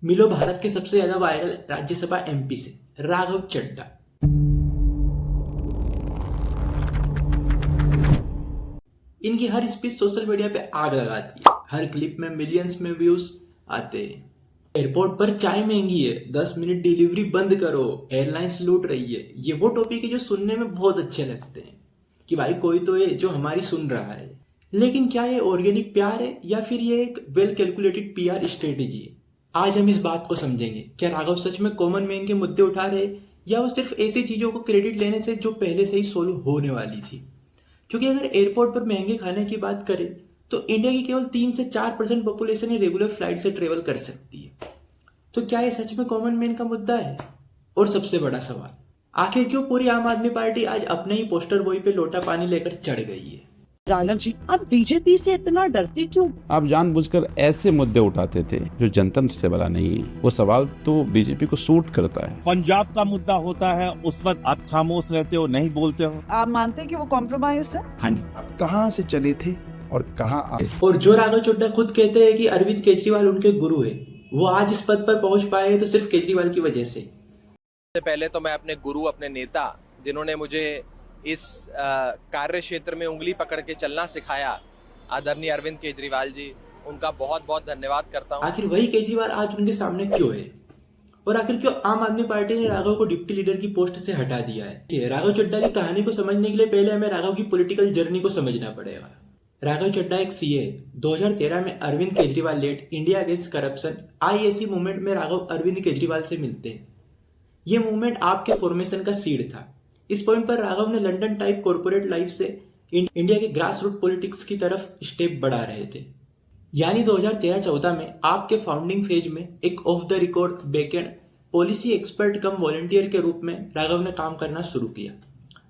मिलो भारत के सबसे ज्यादा वायरल राज्यसभा एमपी से राघव चड्ढा। इनकी हर स्पीच सोशल मीडिया पे आग लगाती है। हर क्लिप में मिलियंस में व्यूज आते हैं। एयरपोर्ट पर चाय महंगी है, 10 मिनट डिलीवरी बंद करो, एयरलाइंस लूट रही है। ये वो टॉपिक है जो सुनने में बहुत अच्छे लगते हैं कि भाई कोई तो है जो हमारी सुन रहा है। लेकिन क्या ये ऑर्गेनिक प्यार है या फिर ये एक वेल कैलकुलेटेड पीआर स्ट्रेटेजी है? आज हम इस बात को समझेंगे। क्या राघव सच में कॉमन मैन के मुद्दे उठा रहे हैं या वो सिर्फ ऐसी चीजों को क्रेडिट लेने से जो पहले से ही सोल्व होने वाली थी? क्योंकि अगर एयरपोर्ट पर महंगे खाने की बात करें तो इंडिया की केवल 3 से 4% पॉपुलेशन ही रेगुलर फ्लाइट से ट्रेवल कर सकती है। तो क्या ये सच में कॉमन मैन का मुद्दा है? और सबसे बड़ा सवाल, आखिर क्यों पूरी आम आदमी पार्टी आज अपने ही पोस्टर बॉय पे लोटा पानी लेकर चढ़ गई है? राघव जी, आप बीजेपी से इतना डरते क्यों? आप जानबूझकर ऐसे मुद्दे उठाते थे जो जनतंत्र से बड़ा नहीं है। वो सवाल तो बीजेपी को सूट करता है। पंजाब का मुद्दा होता है उस वक्त आप खामोश रहते हो, नहीं बोलते हो। आप मानते हैं कि वो कॉम्प्रोमाइज है? हाँ जी। कहाँ से चले थे और कहाँ आए। और जो राघव चड्ढा खुद कहते हैं कि अरविंद केजरीवाल उनके गुरु है, वो आज इस पद पर पहुंच पाए हैं तो सिर्फ केजरीवाल की वजह से। सबसे पहले तो मैं अपने गुरु, अपने नेता, जिन्होंने मुझे इस कार्य क्षेत्र में उंगली पकड़ के चलना सिखाया, आदरणीय अरविंद केजरीवाल जी, उनका बहुत बहुत धन्यवाद करता हूँ। आखिर वही केजरीवाल आज उनके सामने क्यों है और आखिर क्यों आम आदमी पार्टी ने राघव को डिप्टी लीडर की पोस्ट से हटा दिया है? राघव चड्ढा की कहानी को समझने के लिए पहले हमें राघव की पॉलिटिकल जर्नी को समझना पड़ेगा। राघव चड्ढा एक सीए। 2013 में Arvind Kejriwal led India against corruption IAC movement में राघव अरविंद केजरीवाल से मिलते हैं। ये मूवमेंट आपके फॉर्मेशन का सीड था। इस पॉइंट पर राघव ने लंदन टाइप कॉर्पोरेट लाइफ से इंडिया के ग्रास रूट पॉलिटिक्स की तरफ स्टेप बढ़ा रहे थे। यानी 2013-14 में आपके फाउंडिंग फेज में एक of the record backend policy expert come volunteer के रूप में राघव ने काम करना शुरू किया।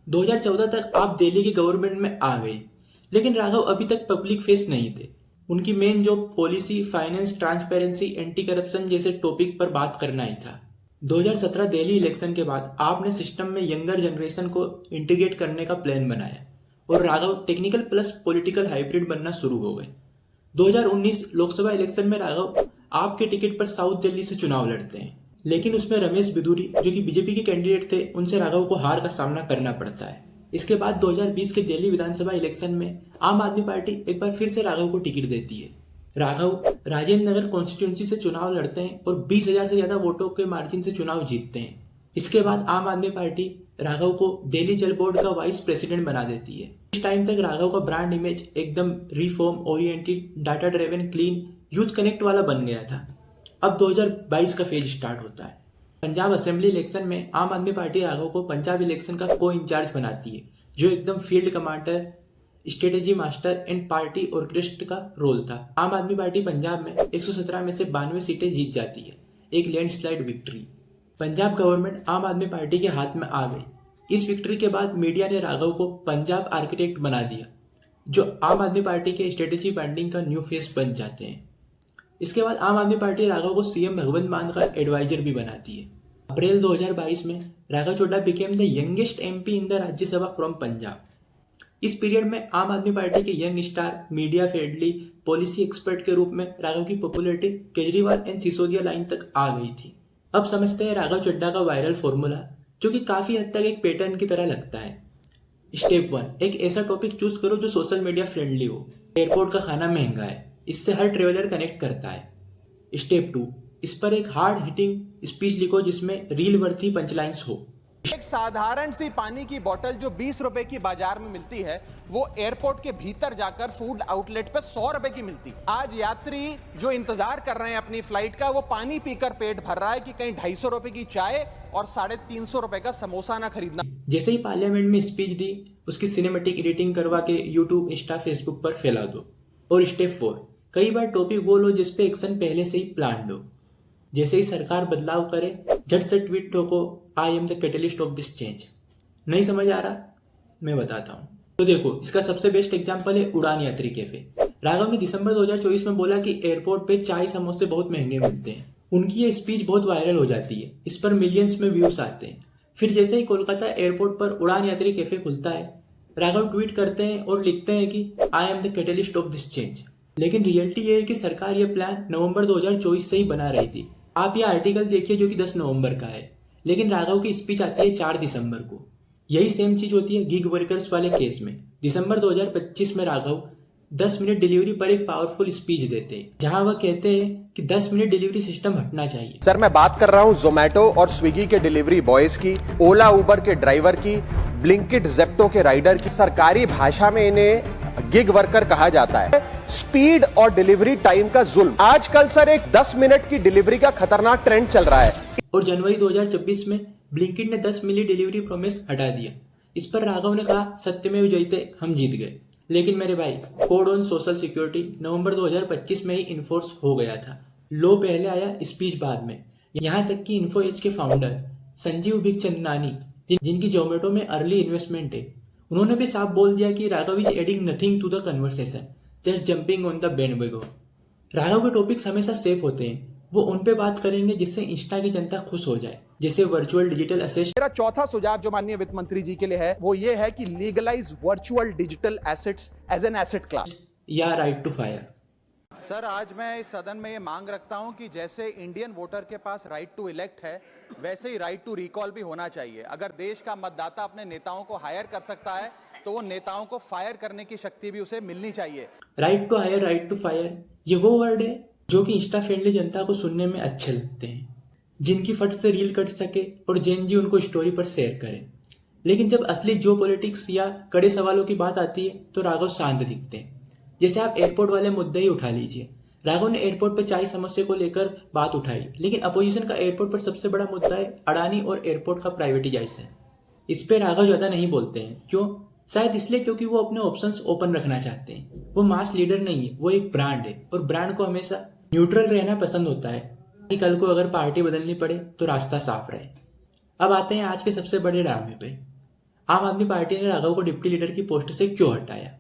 2014 तक आप दिल्ली की गवर्नमेंट में आ गए, लेकिन राघव अभी तक पब्लिक फेस नहीं थे। उनकी main job policy, finance, transparency, anti corruption जैसे टॉपिक पर बात करना ही था। 2017 दिल्ली इलेक्शन के बाद आपने सिस्टम में यंगर जनरेशन को इंटीग्रेट करने का प्लान बनाया और Raghav technical plus political hybrid बनना शुरू हो गए। 2019 लोकसभा इलेक्शन में राघव आपके टिकट पर साउथ दिल्ली से चुनाव लड़ते हैं, लेकिन उसमें रमेश बिधूरी जो कि बीजेपी के कैंडिडेट थे, उनसे राघव को हार का सामना करना पड़ता है। इसके बाद 2020 के दिल्ली विधानसभा इलेक्शन में आम आदमी पार्टी एक बार फिर से राघव को टिकट देती है। राघव राजेंद्र नगर कॉन्स्टिट्यूंसी से चुनाव लड़ते हैं और 20,000 से ज्यादा वोटों के मार्जिन से चुनाव जीतते हैं। इसके बाद आम आदमी पार्टी राघव को दिल्ली जल बोर्ड का वाइस प्रेसिडेंट बना देती है। इस टाइम तक राघव का ब्रांड इमेज एकदम reform oriented, data driven, clean, youth connect वाला बन गया था। अब 2022 का फेज स्टार्ट होता है। पंजाब असेंबली इलेक्शन में आम आदमी पार्टी राघव को पंजाब इलेक्शन का को इंचार्ज बनाती है, जो एकदम field commander, strategy master and party orchestra का रोल था। आम आदमी पार्टी पंजाब में 117 में से 92 सीटें जीत जाती है, एक लैंडस्लाइड विक्ट्री। पंजाब गवर्नमेंट आम आदमी पार्टी के हाथ में आ गई। इस विक्ट्री के बाद मीडिया ने राघव को पंजाब आर्किटेक्ट बना दिया, जो आम आदमी पार्टी के स्ट्रेटेजी बैंडिंग का न्यू फेस बन जाते हैं। इसके बाद आम आदमी पार्टी राघव को सीएम भगवंत मान का एडवाइजर भी बनाती है। अप्रैल 2022 में Raghav Chadha became the youngest MP in the Rajya Sabha from Punjab. इस पीरियड में आम आदमी पार्टी के young star, media friendly, policy expert के रूप में राघव की popularity Kejriwal and Sisodia line तक आ गई थी। अब समझते हैं राघव चड्ढा का वायरल फॉर्मूला, जो कि काफी हद तक एक पैटर्न की तरह लगता है। स्टेप 1, एक ऐसा टॉपिक चूज करो जो सोशल मीडिया फ्रेंडली हो। एयरपोर्ट का खाना महंगा है, इससे हर ट्रेवलर कनेक्ट करता है। स्टेप 2, इस पर एक हार्ड हिटिंग स्पीच लिखो जिसमें रील वर्थी पंचलाइंस हो। एक साधारण सी पानी की बोतल जो 20 रुपए की बाजार में मिलती है, वो एयरपोर्ट के भीतर जाकर फूड आउटलेट पे 100 रुपए की मिलती है। आज यात्री जो इंतजार कर रहे हैं अपनी फ्लाइट का, वो पानी पीकर पेट भर रहा है कि कहीं 250 रुपए की चाय और 350 रुपए का समोसा ना खरीदना। जैसे ही पार्लियामेंट में स्पीच दी, उसकी सिनेमेटिक एडिटिंग करवा के यूट्यूब, इंस्टा, फेसबुक पर फैला दो। और स्टेप 4, कई बार टॉपिक बोलो जिसपे एक्शन पहले से ही प्लान हो। जैसे ही सरकार बदलाव करे, झट से ट्वीट ठोको, I am the catalyst of this change. नहीं समझ आ रहा? मैं बताता हूँ। तो देखो, इसका सबसे बेस्ट एग्जांपल है उड़ान यात्री कैफे। राघव ने दिसंबर 2024 में बोला कि एयरपोर्ट पे चाय समोसे बहुत महंगे मिलते हैं। उनकी ये स्पीच बहुत वायरल हो जाती है, इस पर मिलियंस में व्यूज आते हैं। फिर जैसे ही कोलकाता एयरपोर्ट पर उड़ान यात्री कैफे खुलता है, राघव ट्वीट करते हैं और लिखते हैं कि आई am the catalyst of this change. लेकिन रियलिटी ये है कि सरकार ये प्लान नवंबर 2024 से ही बना रही थी। आप यह आर्टिकल देखिए जो कि 10 नवंबर का है, लेकिन राघव की स्पीच आती है 4 दिसंबर को। यही सेम चीज होती है गिग वर्कर्स वाले केस में। दिसंबर 2025 में राघव 10 मिनट डिलीवरी पर एक पावरफुल स्पीच देते हैं, जहां वह कहते हैं कि 10 मिनट डिलीवरी सिस्टम हटना चाहिए। सर मैं बात कर रहा हूं जोमैटो और स्विगी के डिलीवरी बॉयज की, ओला उबर के ड्राइवर की, ब्लिंकिट जेप्टो के राइडर की। सरकारी भाषा में इन्हें गिग वर्कर कहा जाता है। स्पीड और डिलीवरी टाइम का जुल्म। आजकल सर एक 10 मिनट की डिलीवरी का खतरनाक ट्रेंड चल रहा है। और जनवरी 2026 में ब्लिंकिट ने 10 मिनट डिलीवरी प्रॉमिस हटा दिया। इस पर राघव ने कहा सत्यमेव जयते, हम जीत गए। लेकिन मेरे भाई, कोड ऑन सोशल सिक्योरिटी नवंबर 2025 में ही इन्फोर्स हो गया था। लो पहले आया, स्पीच बाद में। यहाँ तक कि इन्फो एज के फाउंडर संजीव बिखचंदानी, जिनकी जोमेटो में अर्ली इन्वेस्टमेंट है, उन्होंने भी साफ बोल दिया कि Raghav is adding nothing to the conversation, just jumping on the bandwagon. Raghav के टॉपिक्स हमेशा सेफ होते हैं। वो उन पे बात करेंगे जिससे इंस्टा की जनता खुश हो जाए, जैसे वर्चुअल डिजिटल असेट। मेरा चौथा सुझाव जो माननीय वित्त मंत्री जी के लिए है वो ये है कि legalise virtual digital assets as an asset class. या राइट टू फायर। सर आज मैं इस सदन में ये मांग रखता हूं कि जैसे इंडियन वोटर के पास राइट टू इलेक्ट है, वैसे ही राइट टू रिकॉल भी होना चाहिए। अगर देश का मतदाता अपने नेताओं को हायर कर सकता है तो वो नेताओं को फायर करने की शक्ति भी उसे मिलनी चाहिए। Right to hire, right to fire, ये वो वर्ड है जो कि इंस्टा फ्रेंडली जनता को सुनने में अच्छे लगते हैं, जिनकी फट से रील कट सके और जेन जी उनको स्टोरी पर शेयर करे। लेकिन जब असली जियोपॉलिटिक्स या कड़े सवालों की बात आती है तो राघव शांत दिखते हैं। जैसे आप एयरपोर्ट वाले मुद्दे ही उठा लीजिए। राघव ने एयरपोर्ट पर 4 समस्या को लेकर बात उठाई, लेकिन अपोजिशन का एयरपोर्ट पर सबसे बड़ा मुद्दा है अडानी और एयरपोर्ट का प्राइवेटाइजेशन। इस पे राघव ज्यादा नहीं बोलते हैं। क्यों? शायद इसलिए क्योंकि वो अपने ऑप्शंस ओपन रखना चाहते हैं। वो मास लीडर नहीं है, वो एक ब्रांड है और ब्रांड को हमेशा न्यूट्रल रहना पसंद होता है कि कल को अगर पार्टी बदलनी पड़े तो रास्ता साफ रहे। अब आते हैं आज के सबसे बड़े ड्रामे पे। आम आदमी पार्टी ने राघव को डिप्टी लीडर की पोस्ट से क्यों हटाया?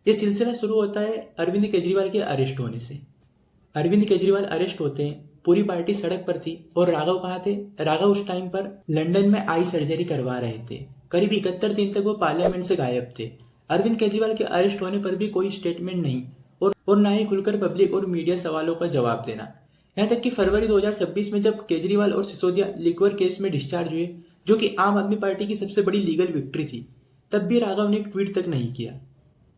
ये सिलसिला शुरू होता है अरविंद केजरीवाल के अरेस्ट होने से। अरविंद केजरीवाल अरेस्ट होते हैं, पूरी पार्टी सड़क पर थी और राघव कहाँ थे? राघव उस टाइम पर लंदन में आई सर्जरी करवा रहे थे। करीब 71 दिन तक वो पार्लियामेंट से गायब थे। अरविंद केजरीवाल के अरेस्ट होने पर भी कोई स्टेटमेंट नहीं और ना ही खुलकर पब्लिक और मीडिया सवालों का जवाब देना। यहाँ तक कि फरवरी 2026 में जब केजरीवाल और सिसोदिया लिक्वर केस में डिस्चार्ज हुए, जो कि आम आदमी पार्टी की सबसे बड़ी लीगल विक्ट्री थी, तब भी राघव ने एक ट्वीट तक नहीं किया।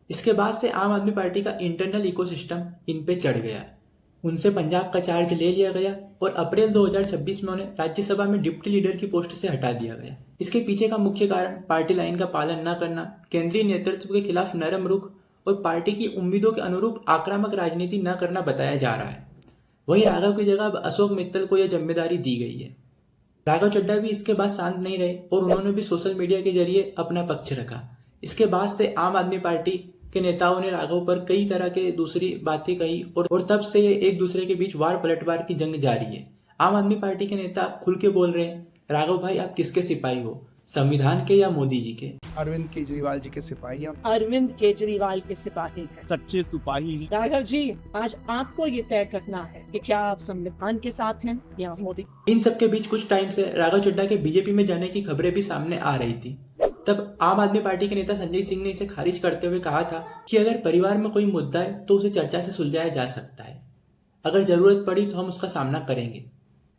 इसके बाद से आम आदमी पार्टी का इंटरनल इकोसिस्टम इन पे चढ़ गया। उनसे पंजाब का चार्ज ले लिया गया और अप्रैल 2026 में उन्हें राज्यसभा में डिप्टी लीडर की पोस्ट से हटा दिया गया। इसके पीछे का मुख्य कारण पार्टी लाइन का पालन न करना, केंद्रीय नेतृत्व के खिलाफ नरम रुख और पार्टी की उम्मीदों के अनुरूप आक्रामक राजनीति न करना बताया जा रहा है। वहीं राघव की जगह अब अशोक मित्तल को यह जिम्मेदारी दी गई है। राघव चड्ढा भी इसके बाद शांत नहीं रहे और उन्होंने भी सोशल मीडिया के जरिए अपना पक्ष रखा। इसके बाद से आम आदमी पार्टी के नेताओं ने राघव पर कई तरह के दूसरी बातें कही और तब से ये एक दूसरे के बीच वार पलटवार की जंग जारी है। आम आदमी पार्टी के नेता खुल के बोल रहे हैं, राघव भाई आप किसके सिपाही हो, संविधान के या मोदी जी के? अरविंद केजरीवाल जी के सिपाही हम। अरविंद केजरीवाल के सिपाही हैं। सच्चे सिपाही ही। राघव जी, आज आपको ये तय करना है कि क्या आप संविधान के साथ हैं या मोदी। इन सब के बीच कुछ टाइम से राघव चड्ढा के बीजेपी में जाने की खबरें भी सामने आ रही थी। तब आम आदमी पार्टी के नेता संजय सिंह ने इसे खारिज करते हुए कहा था कि अगर परिवार में कोई मुद्दा है तो उसे चर्चा से सुलझाया जा सकता है, अगर जरूरत पड़ी तो हम उसका सामना करेंगे।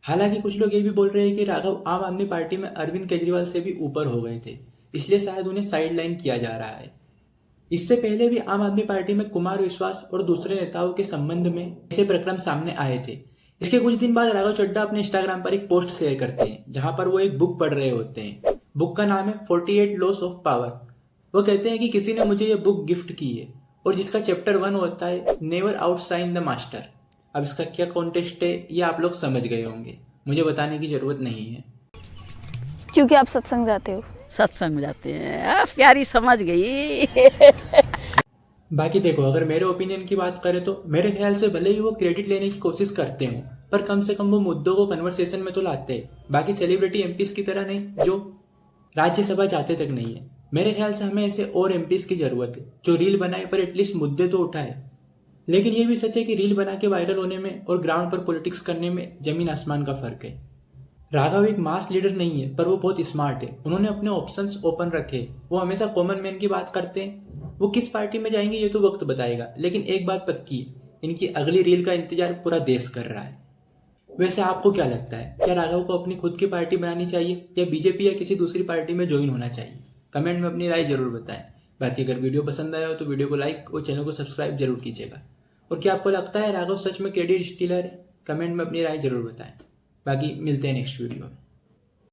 हालांकि कुछ लोग ये भी बोल रहे हैं कि राघव आम आदमी पार्टी में अरविंद केजरीवाल से भी ऊपर हो गए थे, इसलिए शायद उन्हें साइडलाइन किया जा रहा है। इससे पहले भी आम आदमी पार्टी में कुमार विश्वास और दूसरे नेताओं के संबंध में ऐसे प्रकरण सामने आए थे। इसके कुछ दिन बाद राघव चड्ढा अपने इंस्टाग्राम पर एक पोस्ट शेयर करते हैं जहां पर वो एक बुक पढ़ रहे होते हैं। बुक का नाम है 48 लॉस ऑफ पावर। वो कहते हैं कि किसी ने मुझे ये बुक गिफ्ट की है और जिसका चैप्टर 1 होता है नेवर आउटशाइन द मास्टर। अब इसका क्या कॉन्टेक्स्ट है ये आप लोग समझ गए होंगे, मुझे बताने की जरूरत नहीं है। क्योंकि आप सत्संग जाते हो। सत्संग में जाते हैं। प्यारी समझ गई। बाकी देखो, अगर मेरे ओपिनियन की बात करें तो मेरे ख्याल से भले ही वो क्रेडिट लेने की कोशिश करते हो, पर कम से कम वो मुद्दों को कन्वर्सेशन में तो लाते हैं। बाकी सेलिब्रिटी एमपीज की तरह नहीं जो राज्यसभा जाते तक नहीं है। मेरे ख्याल से हमें ऐसे और एमपीज की जरूरत है जो रील बनाए पर एटलीस्ट मुद्दे तो उठाए। लेकिन ये भी सच है कि रील बना के वायरल होने में और ग्राउंड पर पॉलिटिक्स करने में जमीन आसमान का फर्क है। राघव एक मास लीडर नहीं है, पर वो बहुत स्मार्ट है। उन्होंने अपने ऑप्शंस ओपन रखे। वो हमेशा कॉमन मैन की बात करते हैं। वो किस पार्टी में जाएंगे ये तो वक्त बताएगा, लेकिन एक बात पक्की है, इनकी अगली रील का इंतजार पूरा देश कर रहा है। वैसे आपको क्या लगता है, क्या राघव को अपनी खुद की पार्टी बनानी चाहिए या बीजेपी या किसी दूसरी पार्टी में ज्वाइन होना चाहिए? कमेंट में अपनी राय जरूर बताएं। बाकी अगर वीडियो पसंद आया हो तो वीडियो को लाइक और चैनल को सब्सक्राइब जरूर कीजिएगा। और क्या आपको लगता है राघव सच में क्रेडिट स्टीलर है? कमेंट में अपनी राय जरूर बताएं। बाकी मिलते हैं नेक्स्ट वीडियो में।